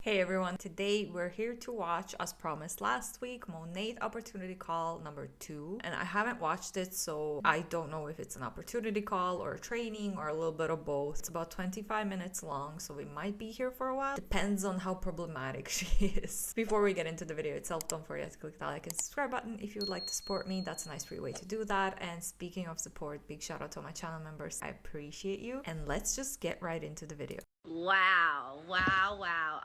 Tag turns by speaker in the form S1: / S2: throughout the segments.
S1: Hey everyone, today we're here to watch, as promised last week, Monat Opportunity Call number 2. And I haven't watched it, so I don't know if it's an opportunity call or a training or a little bit of both. It's about 25 minutes long, so we might be here for a while. Depends on how problematic she is. Before we get into the video itself, don't forget to click that like and subscribe button if you would like to support me. That's a nice free way to do that. And speaking of support, big shout out to my channel members. I appreciate you. And let's just get right into the video.
S2: Wow.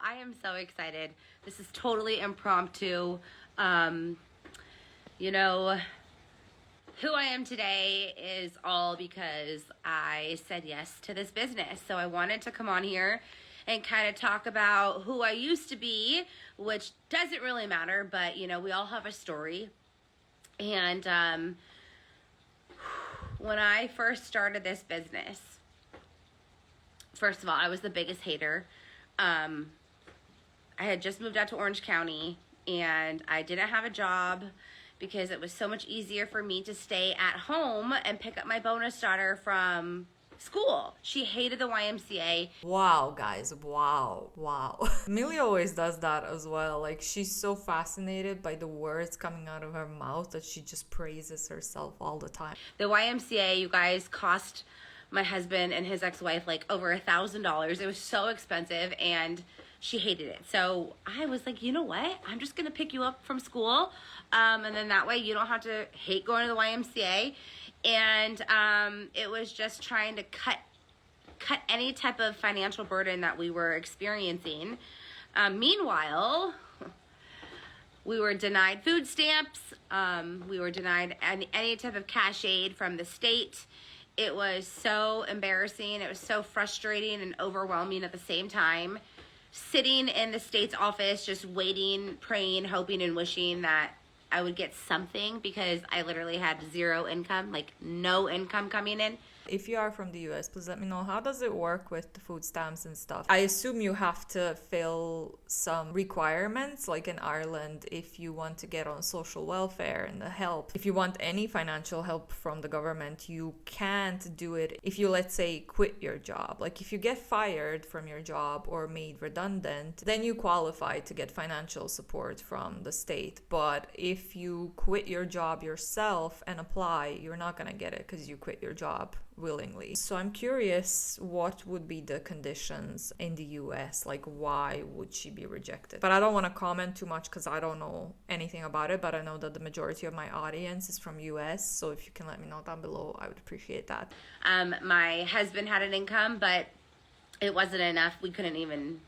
S2: I am so excited. This is totally impromptu. You know, who I am today is all because I said yes to this business. So I wanted to come on here and kind of talk about who I used to be, which doesn't really matter, but you know, we all have a story. And when I first started this business, first of all, I was the biggest hater. I had just moved out to Orange County and I didn't have a job because it was so much easier for me to stay at home and pick up my bonus daughter from school. She hated the YMCA.
S1: Wow, guys, wow. Millie always does that as well. Like, she's so fascinated by the words coming out of her mouth that she just praises herself all the time.
S2: The YMCA, you guys, cost my husband and his ex-wife like over $1,000. It was so expensive and she hated it. So I was like, you know what? I'm just gonna pick you up from school, and then that way you don't have to hate going to the YMCA. And it was just trying to cut any type of financial burden that we were experiencing. Meanwhile, we were denied food stamps. We were denied any type of cash aid from the state. It was so embarrassing. It was so frustrating and overwhelming at the same time. Sitting in the state's office, just waiting, praying, hoping, and wishing that I would get something because I literally had zero income, like no income coming in.
S1: If you are from the US, please let me know, how does it work with the food stamps and stuff? I assume you have to fill some requirements, like in Ireland, if you want to get on social welfare and the help. If you want any financial help from the government, you can't do it if you, let's say, quit your job. Like, if you get fired from your job or made redundant, then you qualify to get financial support from the state. But if you quit your job yourself and apply, you're not gonna get it because you quit your job willingly. So I'm curious, what would be the conditions in the US? Like, why would she be rejected? But I don't want to comment too much because I don't know anything about it, but I know that the majority of my audience is from US, so if you can let me know down below, I would appreciate that.
S2: My husband had an income, but it wasn't enough. We couldn't even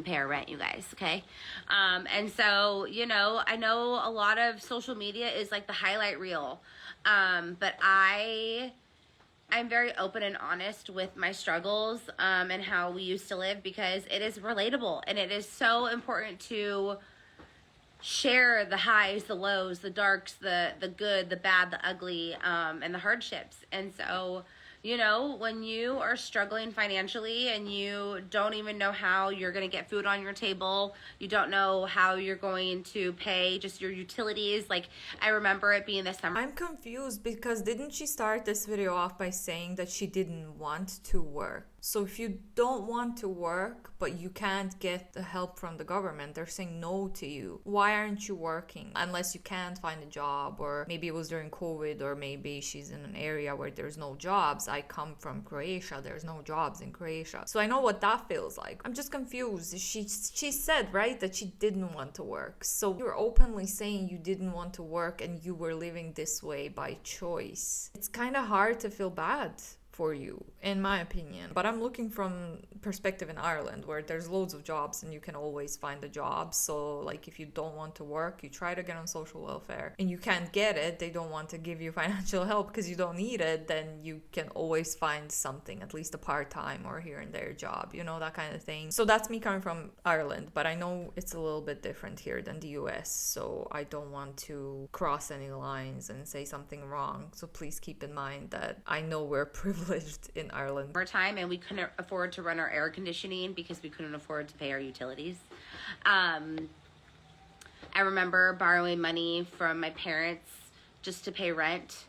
S2: pay our rent, you guys, okay? And so, you know, I know a lot of social media is like the highlight reel, but I'm very open and honest with my struggles and how we used to live because it is relatable and it is so important to share the highs, the lows, the darks, the good, the bad, the ugly, and the hardships. And so, you know, when you are struggling financially and you don't even know how you're going to get food on your table, you don't know how you're going to pay just your utilities. Like, I remember it being this summer.
S1: I'm confused because didn't she start this video off by saying that she didn't want to work? So if you don't want to work, but you can't get the help from the government, they're saying no to you. Why aren't you working? Unless you can't find a job, or maybe it was during COVID, or maybe she's in an area where there's no jobs. I come from Croatia, there's no jobs in Croatia. So I know what that feels like. I'm just confused. She said, right, that she didn't want to work. So you're openly saying you didn't want to work and you were living this way by choice. It's kind of hard to feel bad for you, in my opinion. But I'm looking from perspective in Ireland, where there's loads of jobs and you can always find a job. So like, if you don't want to work, you try to get on social welfare and you can't get it, they don't want to give you financial help because you don't need it, then you can always find something, at least a part-time or here and there job, you know, that kind of thing. So that's me coming from Ireland, but I know it's a little bit different here than the US, so I don't want to cross any lines and say something wrong. So please keep in mind that I know we're privileged in Ireland.
S2: Our time, and we couldn't afford to run our air conditioning because we couldn't afford to pay our utilities. I remember borrowing money from my parents just to pay rent.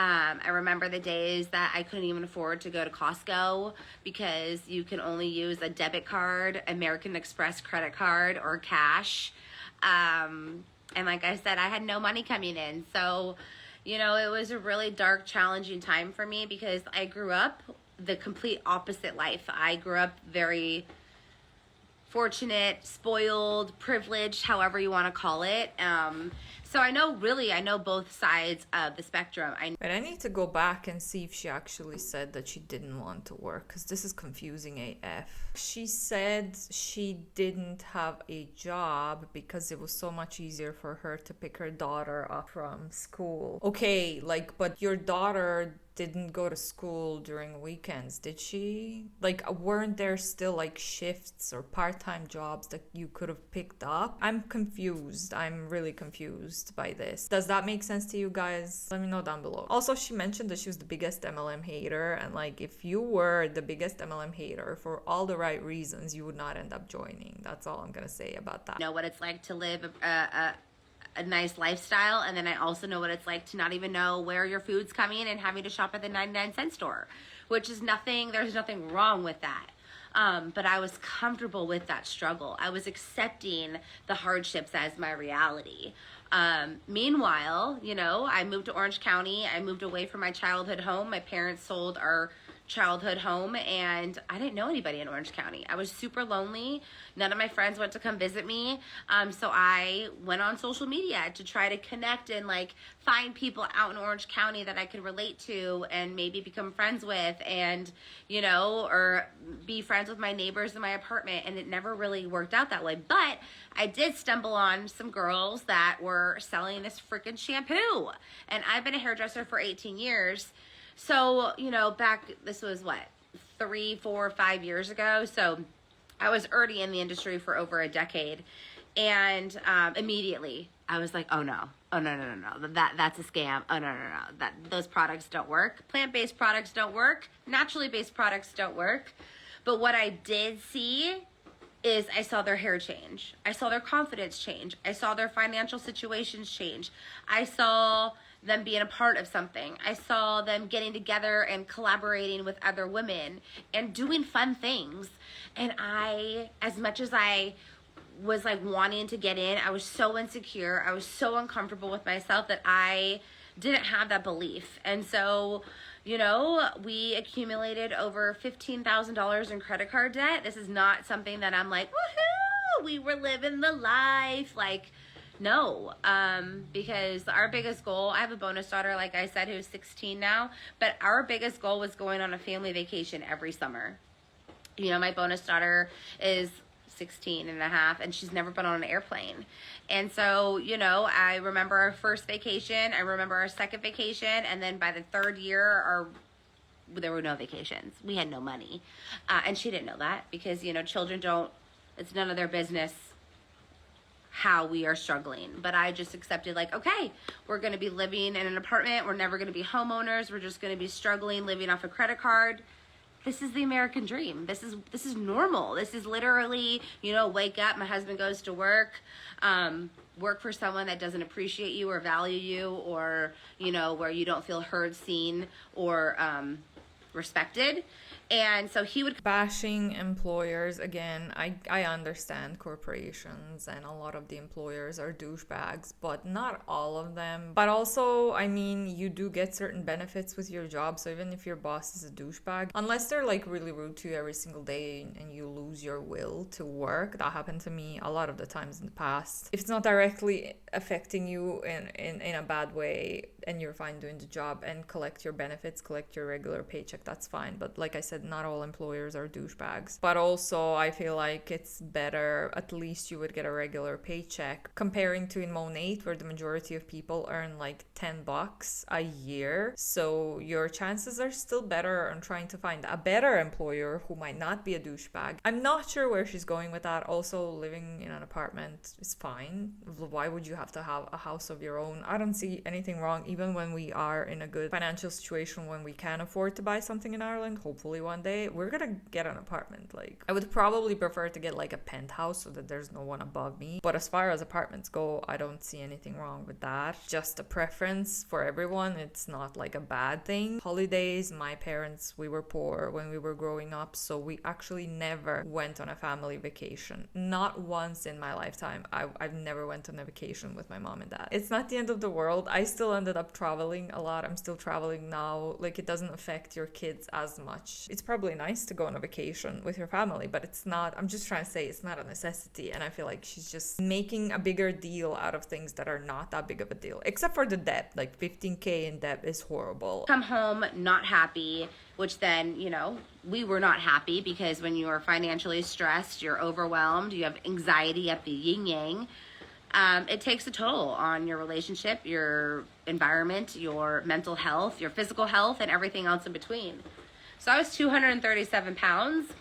S2: I remember the days that I couldn't even afford to go to Costco because you can only use a debit card, American Express credit card, or cash. And like I said, I had no money coming in. So, you know, it was a really dark, challenging time for me because I grew up the complete opposite life. I grew up very fortunate, spoiled, privileged, however you want to call it. So I know both sides of the spectrum.
S1: But I need to go back and see if she actually said that she didn't want to work, because this is confusing AF. She said she didn't have a job because it was so much easier for her to pick her daughter up from school. Okay, like, but your daughter didn't go to school during weekends, did she? Like, weren't there still like shifts or part-time jobs that you could have picked up? I'm confused. I'm really confused by this. Does that make sense to you guys? Let me know down below. Also, she mentioned that she was the biggest MLM hater, and like, if you were the biggest MLM hater for all the right reasons, you would not end up joining. That's all I'm gonna say about that.
S2: Know what it's like to live a nice lifestyle, and then I also know what it's like to not even know where your food's coming and having to shop at the 99-cent store, which is nothing, there's nothing wrong with that. But I was comfortable with that struggle. I was accepting the hardships as my reality. Meanwhile, you know, I moved to Orange County. I moved away from my childhood home. My parents sold our childhood home, and I didn't know anybody in Orange County. I was super lonely. None of my friends went to come visit me. So I went on social media to try to connect and like find people out in Orange County that I could relate to and maybe become friends with, and, you know, or be friends with my neighbors in my apartment. And it never really worked out that way. But I did stumble on some girls that were selling this freaking shampoo. And I've been a hairdresser for 18 years. So, you know, this was what, 3, 4, 5 years ago. So I was already in the industry for over a decade. And immediately I was like, oh no, that's a scam. Oh no, those products don't work. Plant-based products don't work. Naturally based products don't work. But what I did see is I saw their hair change. I saw their confidence change. I saw their financial situations change. I saw them being a part of something. I saw them getting together and collaborating with other women and doing fun things. And I, as much as I was like wanting to get in, I was so insecure. I was so uncomfortable with myself that I didn't have that belief. And so, you know, we accumulated over $15,000 in credit card debt. This is not something that I'm like, woohoo, we were living the life. Like, no, because our biggest goal, I have a bonus daughter, like I said, who's 16 now, but our biggest goal was going on a family vacation every summer. You know, my bonus daughter is 16 and a half, and she's never been on an airplane. And so, you know, I remember our first vacation, I remember our second vacation, and then by the third year, there were no vacations. We had no money. And she didn't know that because, you know, children it's none of their business how we are struggling. But I just accepted, like, okay, we're going to be living in an apartment. We're never going to be homeowners. We're just going to be struggling, living off a credit card. This is the American dream. This is normal. This is literally, you know, wake up, my husband goes to work, work for someone that doesn't appreciate you or value you, or, you know, where you don't feel heard, seen, or respected. And so he would
S1: bashing employers again. I understand corporations and a lot of the employers are douchebags, but not all of them. But also, I mean, you do get certain benefits with your job. So even if your boss is a douchebag, unless they're like really rude to you every single day and you lose your will to work, that happened to me a lot of the times in the past. If it's not directly affecting you in a bad way and you're fine doing the job and collect your benefits, collect your regular paycheck, that's fine. But like I said, not all employers are douchebags. But also, I feel like it's better, at least you would get a regular paycheck, comparing to in Monat, where the majority of people earn like $10 a year. So your chances are still better on trying to find a better employer who might not be a douchebag. I'm not sure where she's going with that. Also, living in an apartment is fine. Why would you have to have a house of your own? I don't see anything wrong, even when we are in a good financial situation, when we can afford to buy something in Ireland, hopefully one day, we're gonna get an apartment. Like, I would probably prefer to get like a penthouse so that there's no one above me. But as far as apartments go, I don't see anything wrong with that. Just a preference for everyone. It's not like a bad thing. Holidays, my parents, we were poor when we were growing up, so we actually never went on a family vacation. Not once in my lifetime. I've never went on a vacation with my mom and dad. It's not the end of the world. I still ended up traveling a lot. I'm still traveling now. Like, it doesn't affect your kids as much. It's probably nice to go on a vacation with your family, but it's not, I'm just trying to say, it's not a necessity. And I feel like she's just making a bigger deal out of things that are not that big of a deal, except for the debt. Like 15K in debt is horrible.
S2: Come home not happy, which then, you know, we were not happy, because when you are financially stressed, you're overwhelmed, you have anxiety at the yin yang. It takes a toll on your relationship, your environment, your mental health, your physical health, and everything else in between. So I was 237 pounds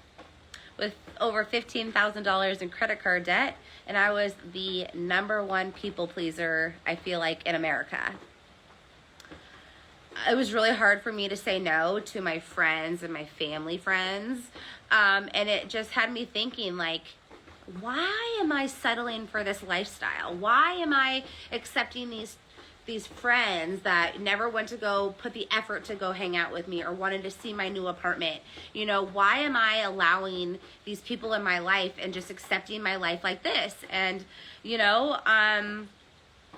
S2: with over $15,000 in credit card debt, and I was the #1 people pleaser, I feel like, in America. It was really hard for me to say no to my friends and my family friends, and it just had me thinking, like, why am I settling for this lifestyle? Why am I accepting these friends that never went to go put the effort to go hang out with me or wanted to see my new apartment? You know, why am I allowing these people in my life and just accepting my life like this? And, you know,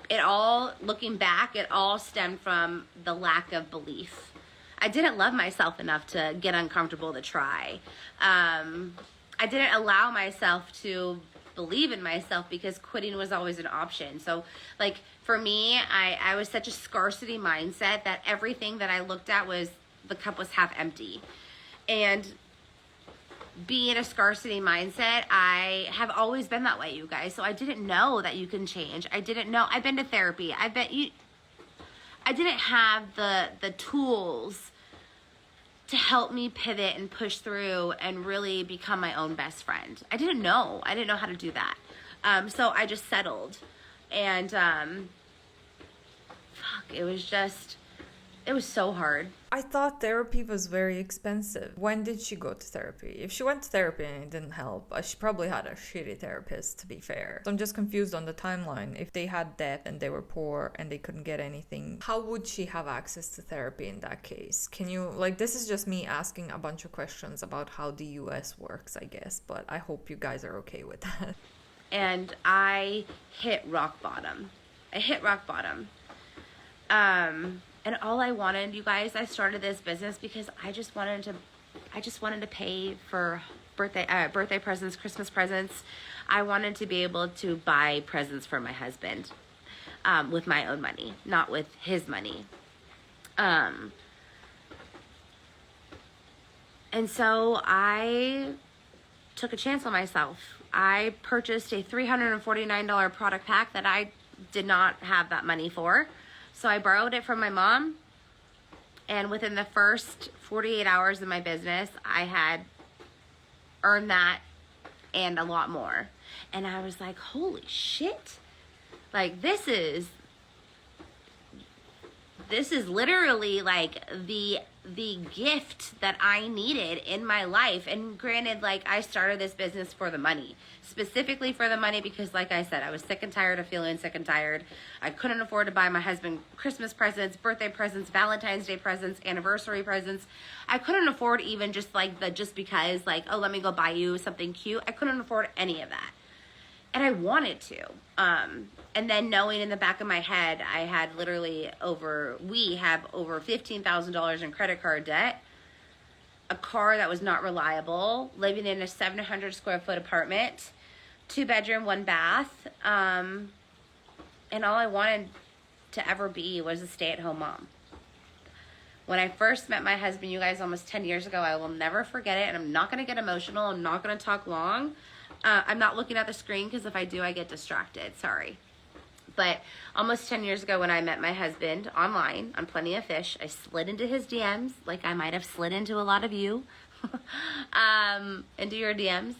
S2: it all, looking back, it all stemmed from the lack of belief. I didn't love myself enough to get uncomfortable to try. I didn't allow myself to believe in myself because quitting was always an option. So, like, for me, I was such a scarcity mindset that everything that I looked at was, the cup was half empty. And being a scarcity mindset, I have always been that way, you guys. So I didn't know that you can change. I didn't know. I've been to therapy. I didn't have the tools to help me pivot and push through and really become my own best friend. I didn't know how to do that. So I just settled. And it was so hard.
S1: I thought therapy was very expensive. When did she go to therapy? If she went to therapy and it didn't help, she probably had a shitty therapist, to be fair. So I'm just confused on the timeline. If they had debt and they were poor and they couldn't get anything, how would she have access to therapy in that case? Can you, like, this is just me asking a bunch of questions about how the US works, I guess, but I hope you guys are okay with that.
S2: And I hit rock bottom. And all I wanted, you guys, I started this business because I just wanted to pay for birthday presents, Christmas presents. I wanted to be able to buy presents for my husband with my own money, not with his money. And so I took a chance on myself. I purchased a $349 product pack that I did not have that money for. So I borrowed it from my mom, and within the first 48 hours of my business, I had earned that and a lot more. And I was like, holy shit. Like, this is literally like the gift that I needed in my life. And granted, like, I started this business for the money, specifically for the money, because like I said, I was sick and tired of feeling sick and tired. I couldn't afford to buy my husband Christmas presents, birthday presents, Valentine's Day presents, anniversary presents. I couldn't afford even just because, like, oh, let me go buy you something cute. I couldn't afford any of that. And I wanted to. And then knowing in the back of my head, we have over $15,000 in credit card debt, a car that was not reliable, living in a 700 square foot apartment, 2-bedroom, 1 bath. And all I wanted to ever be was a stay-at-home mom. When I first met my husband, you guys, almost 10 years ago, I will never forget it. And I'm not going to get emotional. I'm not going to talk long. I'm not looking at the screen because if I do, I get distracted. Sorry. But almost 10 years ago when I met my husband online on Plenty of Fish, I slid into his DMs like I might have slid into a lot of you, into your DMs.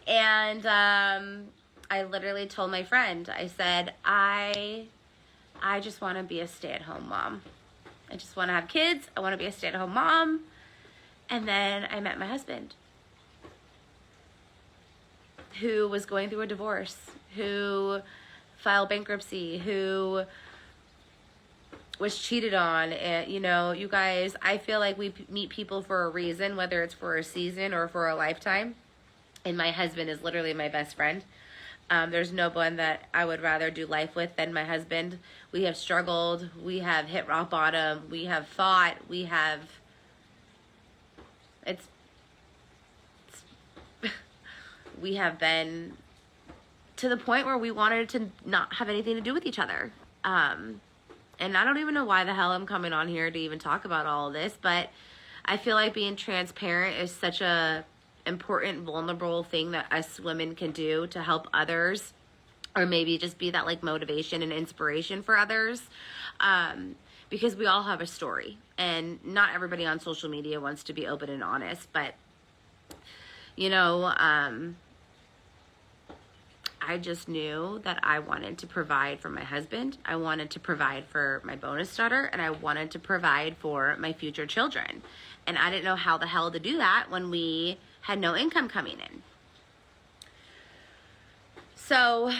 S2: And I literally told my friend, I said, I just want to be a stay-at-home mom. I just want to have kids. I want to be a stay-at-home mom. And then I met my husband, who was going through a divorce, who filed bankruptcy, who was cheated on. And, you know, you guys, I feel like we meet people for a reason, whether it's for a season or for a lifetime. And my husband is literally my best friend. There's no one that I would rather do life with than my husband. We have struggled. We have hit rock bottom. We have fought. We have... we have been to the point where we wanted to not have anything to do with each other. And I don't even know why the hell I'm coming on here to even talk about all of this, but I feel like being transparent is such a important, vulnerable thing that us women can do to help others, or maybe just be that like motivation and inspiration for others. Because we all have a story, and not everybody on social media wants to be open and honest, but you know, I just knew that I wanted to provide for my husband. I wanted to provide for my bonus daughter, and I wanted to provide for my future children. And I didn't know how the hell to do that when we had no income coming in. So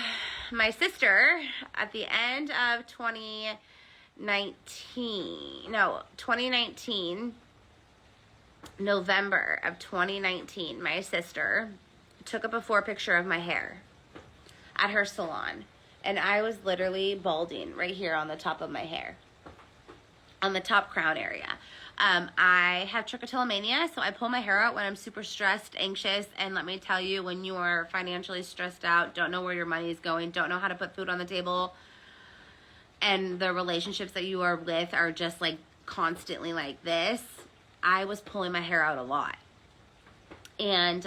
S2: my sister, at the end of 2019, November of 2019, my sister took a before picture of my hair at her salon, and I was literally balding right here on the top of my hair, on the top crown area. I have trichotillomania, so I pull my hair out when I'm super stressed, anxious, and let me tell you, when you are financially stressed out, don't know where your money is going, don't know how to put food on the table, and the relationships that you are with are just like constantly like this, I was pulling my hair out a lot. And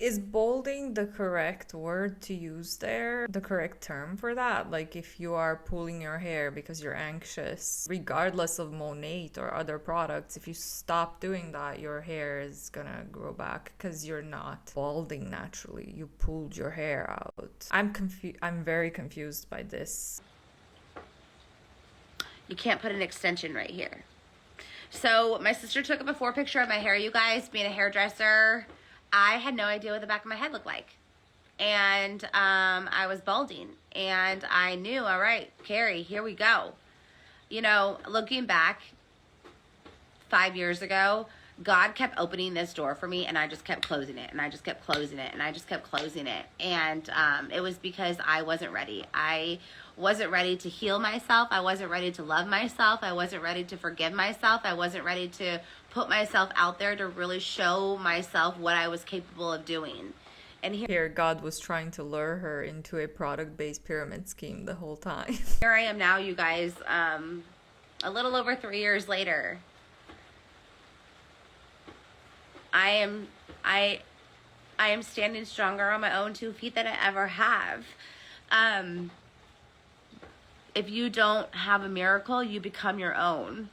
S1: is balding the correct word to use there? The correct term for that? Like if you are pulling your hair because you're anxious, regardless of Monat or other products, if you stop doing that, your hair is gonna grow back because you're not balding naturally. You pulled your hair out. I'm very confused by this.
S2: You can't put an extension right here. So my sister took a before picture of my hair, you guys. Being a hairdresser, I had no idea what the back of my head looked like. And I was balding. And I knew, all right, Carrie, here we go. You know, looking back 5 years ago, God kept opening this door for me, and I just kept closing it, and I just kept closing it, and I just kept closing it. And it was because I wasn't ready. I wasn't ready to heal myself. I wasn't ready to love myself. I wasn't ready to forgive myself. I wasn't ready to put myself out there to really show myself what I was capable of doing. And
S1: here God was trying to lure her into a product-based pyramid scheme the whole time.
S2: Here I am now, you guys, a little over 3 years later. I am standing stronger on my own 2 feet than I ever have. If you don't have a miracle, you become your own.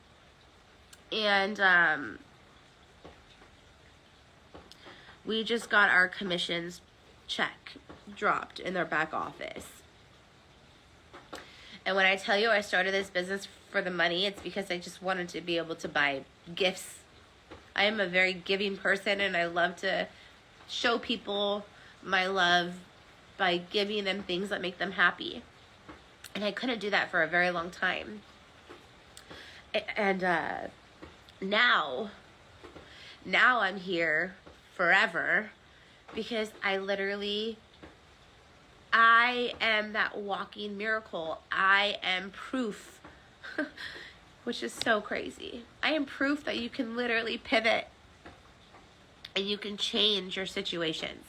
S2: And we just got our commissions check dropped in their back office. And when I tell you I started this business for the money, it's because I just wanted to be able to buy gifts. I am a very giving person, and I love to show people my love by giving them things that make them happy. And I couldn't do that for a very long time. And now I'm here forever because I am that walking miracle. I am proof, which is so crazy. I am proof that you can literally pivot and you can change your situations.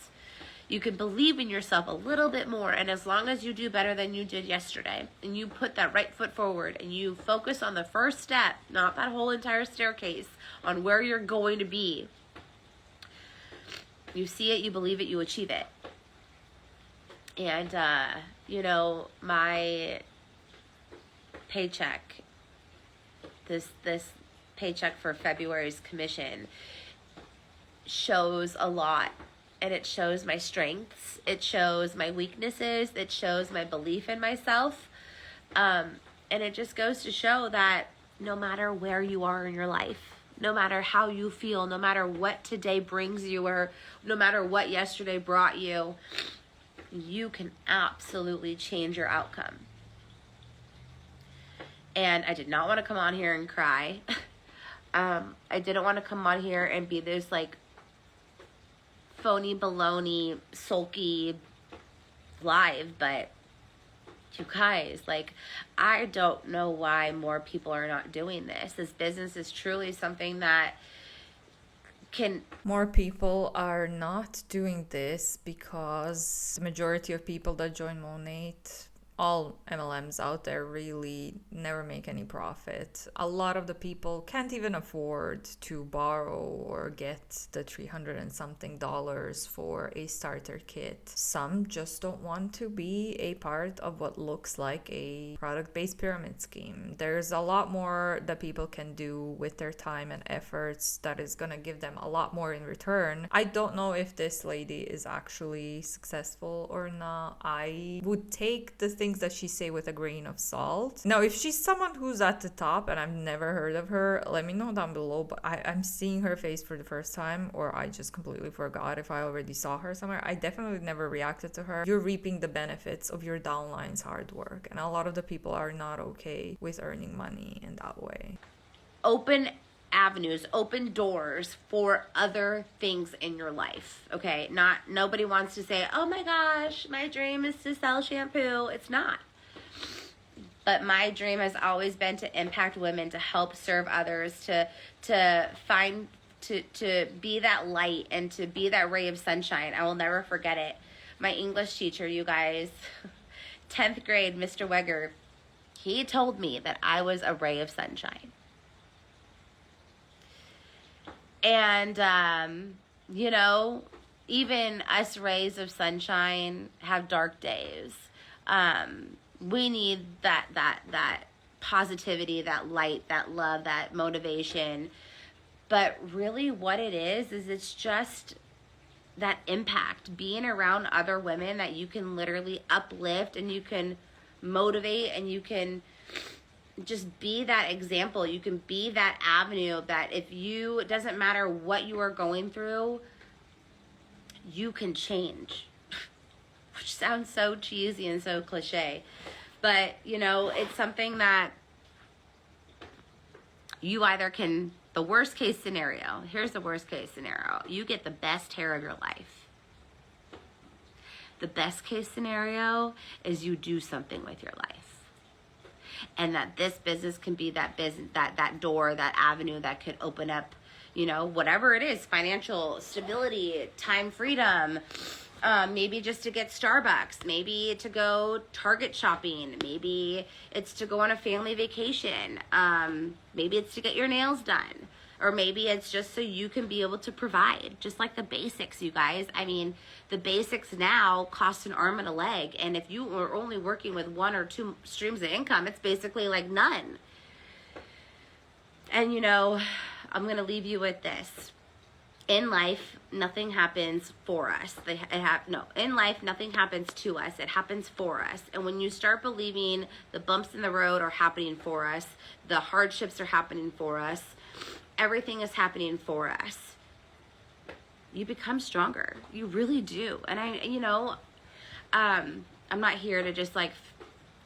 S2: You can believe in yourself a little bit more, and as long as you do better than you did yesterday, and you put that right foot forward, and you focus on the first step, not that whole entire staircase, on where you're going to be, you see it, you believe it, you achieve it. And, you know, my paycheck, this paycheck for February's commission shows a lot. And it shows my strengths, it shows my weaknesses, it shows my belief in myself. And it just goes to show that no matter where you are in your life, no matter how you feel, no matter what today brings you, or no matter what yesterday brought you, you can absolutely change your outcome. And I did not want to come on here and cry. I didn't want to come on here and be this like phony, baloney, sulky live, but you guys, like, I don't know why more people are not doing this. This business is truly something that can...
S1: More people are not doing this because the majority of people that join Monat, all MLMs out there, really never make any profit. A lot of the people can't even afford to borrow or get the $300 and something for a starter kit. Some just don't want to be a part of what looks like a product-based pyramid scheme. There's a lot more that people can do with their time and efforts that is gonna give them a lot more in return. I don't know if this lady is actually successful or not. I would take the things that she say with a grain of salt. Now, if she's someone who's at the top and I've never heard of her, let me know down below. But I'm seeing her face for the first time, or I just completely forgot if I already saw her somewhere. I definitely never reacted to her. You're reaping the benefits of your downline's hard work, and a lot of the people are not okay with earning money in that way.
S2: Open avenues, open doors for other things in your life. Okay, nobody wants to say, oh my gosh, my dream is to sell shampoo. It's not. But my dream has always been to impact women, to help serve others, to be that light and to be that ray of sunshine. I will never forget it. My English teacher, you guys, 10th grade, Mr. Wegger, he told me that I was a ray of sunshine. And, you know, even us rays of sunshine have dark days. We need that positivity, that light, that love, that motivation. But really what it is it's just that impact, being around other women that you can literally uplift and you can motivate and you can just be that example. You can be that avenue that if you, it doesn't matter what you are going through, you can change. Which sounds so cheesy and so cliche. But, you know, it's something that you either can, the worst case scenario, here's the worst case scenario. You get the best hair of your life. The best case scenario is you do something with your life. And that this business can be that business, that door, that avenue that could open up, you know, whatever it is, financial stability, time freedom, maybe just to get Starbucks, maybe to go Target shopping, maybe it's to go on a family vacation, maybe it's to get your nails done, or maybe it's just so you can be able to provide, just like the basics, you guys. I mean, the basics now cost an arm and a leg, and if you are only working with one or two streams of income, it's basically like none. And, you know, I'm going to leave you with this. In life, nothing happens for us. In life, nothing happens to us. It happens for us. And when you start believing the bumps in the road are happening for us, the hardships are happening for us, everything is happening for us, you become stronger. You really do. And I'm not here to just like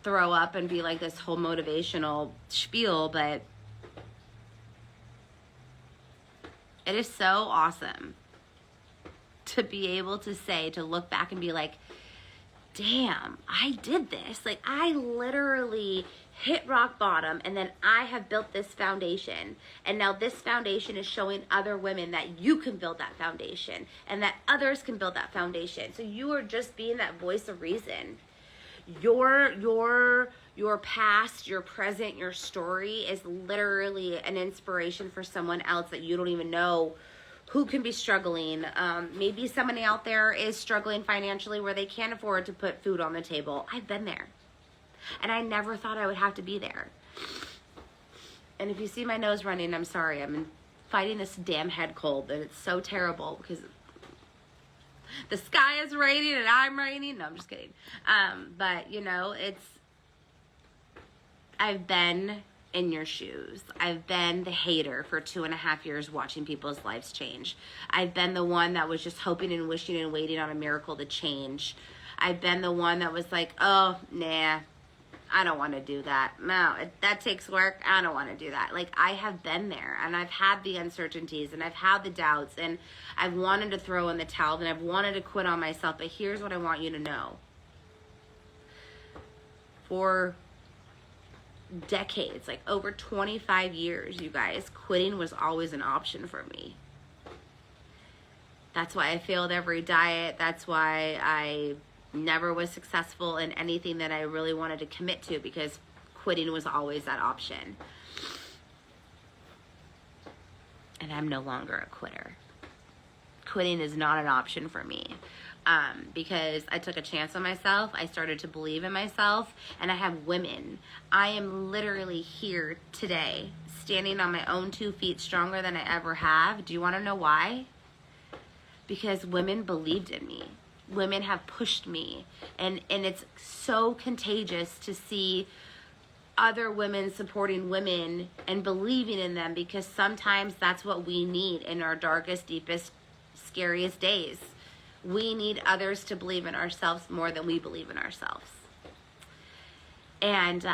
S2: throw up and be like this whole motivational spiel, but it is so awesome to be able to say, to look back and be like, damn, I did this. Like, I literally hit rock bottom, and then I have built this foundation. And now this foundation is showing other women that you can build that foundation and that others can build that foundation. So you are just being that voice of reason. Your past, your present, your story is literally an inspiration for someone else that you don't even know who can be struggling. Maybe somebody out there is struggling financially where they can't afford to put food on the table. I've been there. And I never thought I would have to be there. And if you see my nose running, I'm sorry. I'm fighting this damn head cold, and it's so terrible because the sky is raining and I'm raining. No, I'm just kidding. But, you know, I've been in your shoes. I've been the hater for 2.5 years watching people's lives change. I've been the one that was just hoping and wishing and waiting on a miracle to change. I've been the one that was like, oh, nah, I don't want to do that. No, that takes work. I don't want to do that. Like, I have been there, and I've had the uncertainties, and I've had the doubts, and I've wanted to throw in the towel, and I've wanted to quit on myself. But here's what I want you to know. For decades, like over 25 years, you guys, quitting was always an option for me. That's why I failed every diet. That's why I never was successful in anything that I really wanted to commit to, because quitting was always that option. And I'm no longer a quitter. Quitting is not an option for me. Because I took a chance on myself. I started to believe in myself, and I have women. I am literally here today, standing on my own 2 feet, stronger than I ever have. Do you want to know why? Because women believed in me. Women have pushed me, and it's so contagious to see other women supporting women and believing in them, because sometimes that's what we need in our darkest, deepest, scariest days. We need others to believe in ourselves more than we believe in ourselves. And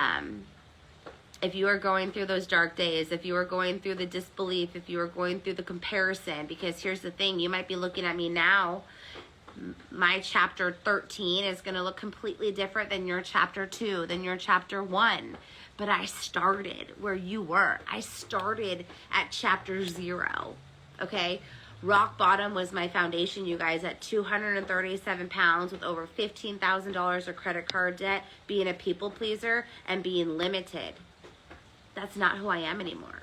S2: if you are going through those dark days, if you are going through the disbelief, if you are going through the comparison, because here's the thing, you might be looking at me now, my chapter 13 is going to look completely different than your chapter 2, than your chapter 1. But I started where you were. I started at chapter 0, okay? Rock bottom was my foundation, you guys, at 237 pounds with over $15,000 of credit card debt, being a people pleaser, and being limited. That's not who I am anymore.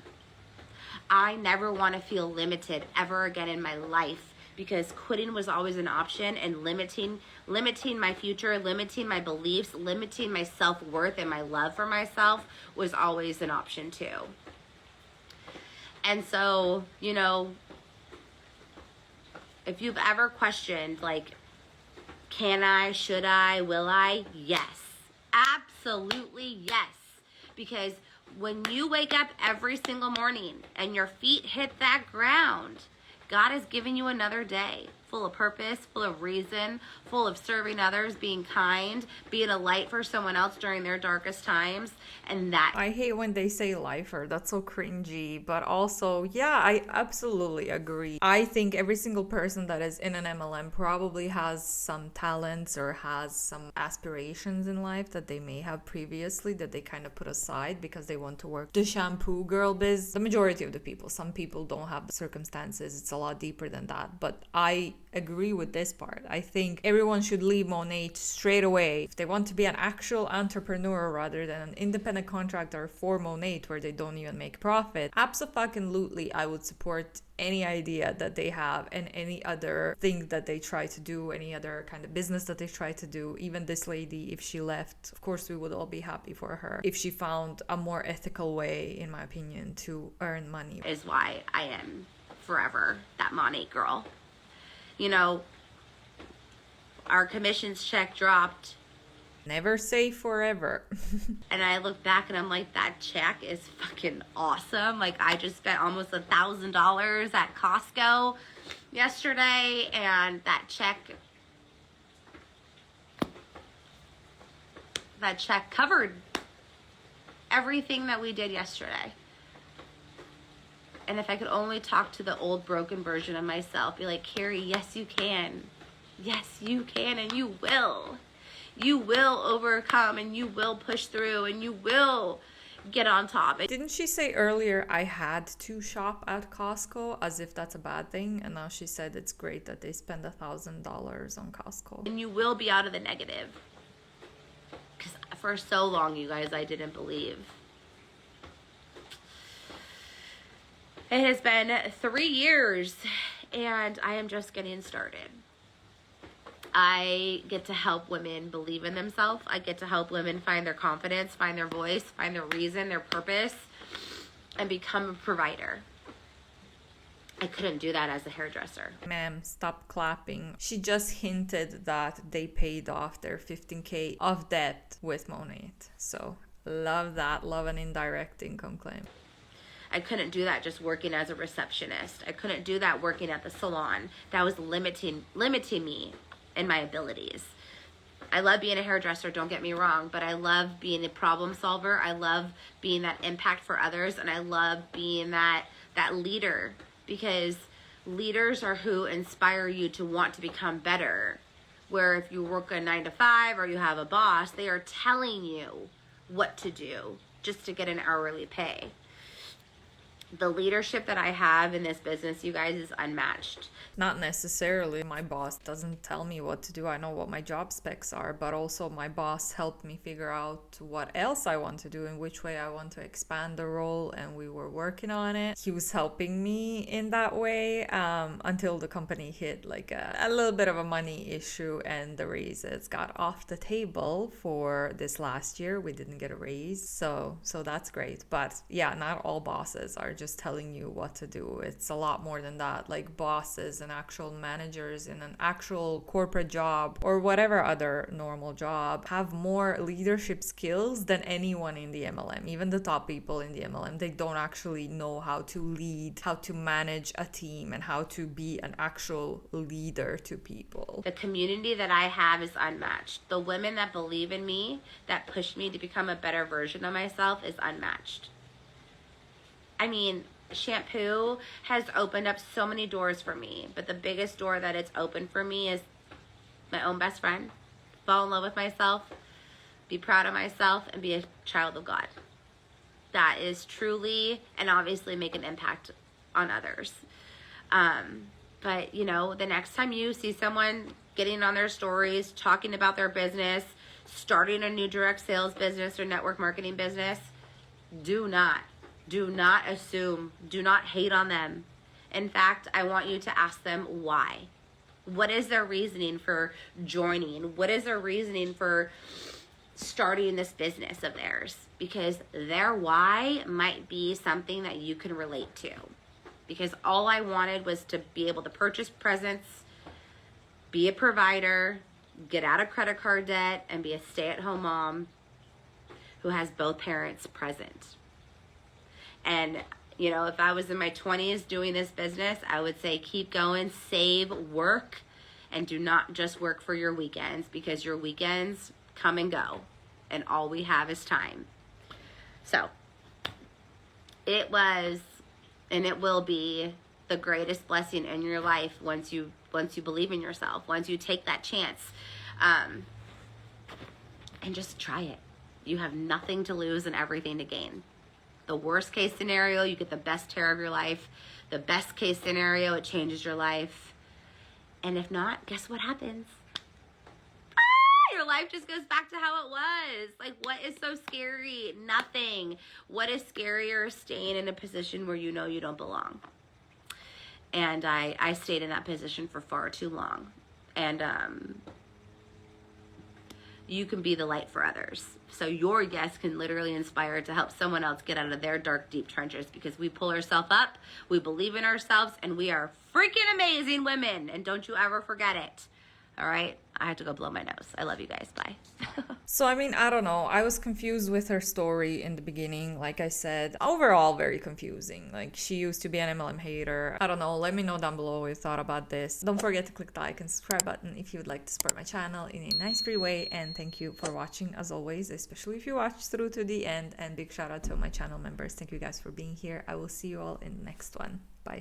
S2: I never want to feel limited ever again in my life, because quitting was always an option, and limiting my future, limiting my beliefs, limiting my self-worth and my love for myself was always an option too. And so, you know, if you've ever questioned, like, can I, should I, will I? Yes. Absolutely yes. Because when you wake up every single morning and your feet hit that ground, God has given you another day full of purpose, full of reason, full of serving others, being kind, being a light for someone else during their darkest times. And that,
S1: I hate when they say lifer. That's so cringy. But also, yeah, I absolutely agree. I think every single person that is in an MLM probably has some talents or has some aspirations in life that they may have previously that they kind of put aside because they want to work the shampoo girl biz. The majority of the people, some people don't have the circumstances. It's a lot deeper than that. But I agree with this part. I think everyone should leave Monat straight away. If they want to be an actual entrepreneur rather than an independent contractor for Monat where they don't even make profit, absolutely I would support any idea that they have and any other thing that they try to do, any other kind of business that they try to do. Even this lady, if she left, of course we would all be happy for her if she found a more ethical way, in my opinion, to earn money.
S2: is why I am forever that Monat girl. You know, our commissions check dropped.
S1: Never say forever.
S2: And I look back and I'm like, that check is fucking awesome. Like, I just spent almost $1,000 at Costco yesterday, and that check covered everything that we did yesterday. And if I could only talk to the old broken version of myself, be like, Carrie, yes, you can. Yes, you can, and you will. You will overcome, and you will push through, and you will get on top.
S1: Didn't she say earlier I had to shop at Costco, as if that's a bad thing? And now she said it's great that they spend $1,000 on Costco.
S2: And you will be out of the negative. Because for so long, you guys, I didn't believe. It has been 3 years, and I am just getting started. I get to help women believe in themselves. I get to help women find their confidence, find their voice, find their reason, their purpose, and become a provider. I couldn't do that as a hairdresser.
S1: Ma'am, stop clapping. She just hinted that they paid off their $15,000 of debt with Monat. So Love that. Love an indirect income claim.
S2: I couldn't do that just working as a receptionist. I couldn't do that working at the salon. That was limiting me in my abilities. I love being a hairdresser, don't get me wrong, but I love being a problem solver. I love being that impact for others, and I love being that leader, because leaders are who inspire you to want to become better. Where if you work a 9-to-5 or you have a boss, they are telling you what to do just to get an hourly pay. The leadership that I have in this business, you guys, is unmatched.
S1: Not necessarily. My boss doesn't tell me what to do. I know what my job specs are, but also my boss helped me figure out what else I want to do and which way I want to expand the role, and we were working on it. He was helping me in that way until the company hit like a little bit of a money issue, and the raises got off the table for this last year. We didn't get a raise, so that's great. But yeah, not all bosses are just telling you what to do. It's a lot more than that. Like bosses and actual managers in an actual corporate job or whatever other normal job have more leadership skills than anyone in the MLM. Even the top people in the MLM, they don't actually know how to lead, how to manage a team, and how to be an actual leader to people.
S2: The community that I have is unmatched. The women that believe in me, that push me to become a better version of myself, is unmatched. I mean, shampoo has opened up so many doors for me, but the biggest door that it's opened for me is my own best friend. Fall in love with myself, be proud of myself, and be a child of God. That is truly, and obviously make an impact on others. But you know, the next time you see someone getting on their stories, talking about their business, starting a new direct sales business or network marketing business, do not assume, do not hate on them. In fact, I want you to ask them why. What is their reasoning for joining? What is their reasoning for starting this business of theirs? Because their why might be something that you can relate to. Because all I wanted was to be able to purchase presents, be a provider, get out of credit card debt, and be a stay-at-home mom who has both parents present. And, you know, if I was in my 20s doing this business, I would say keep going, save, work, and do not just work for your weekends, because your weekends come and go, and all we have is time. So, it was, and it will be, the greatest blessing in your life once you believe in yourself, once you take that chance, and just try it. You have nothing to lose and everything to gain. The worst case scenario, you get the best hair of your life. The best case scenario, it changes your life. And if not, guess what happens? Your life just goes back to how it was. Like, what is so scary? Nothing. What is scarier? Staying in a position where you know you don't belong. And I stayed in that position for far too long. And you can be the light for others. So your yes can literally inspire to help someone else get out of their dark, deep trenches, because we pull ourselves up, we believe in ourselves, and we are freaking amazing women. And don't you ever forget it. All right? I have to go blow my nose. I love you guys. Bye.
S1: So, I mean, I don't know. I was confused with her story in the beginning. Like I said, overall, very confusing. Like, she used to be an MLM hater. I don't know. Let me know down below what you thought about this. Don't forget to click the like and subscribe button if you would like to support my channel in a nice free way. And thank you for watching, as always, especially if you watched through to the end. And big shout out to my channel members. Thank you guys for being here. I will see you all in the next one.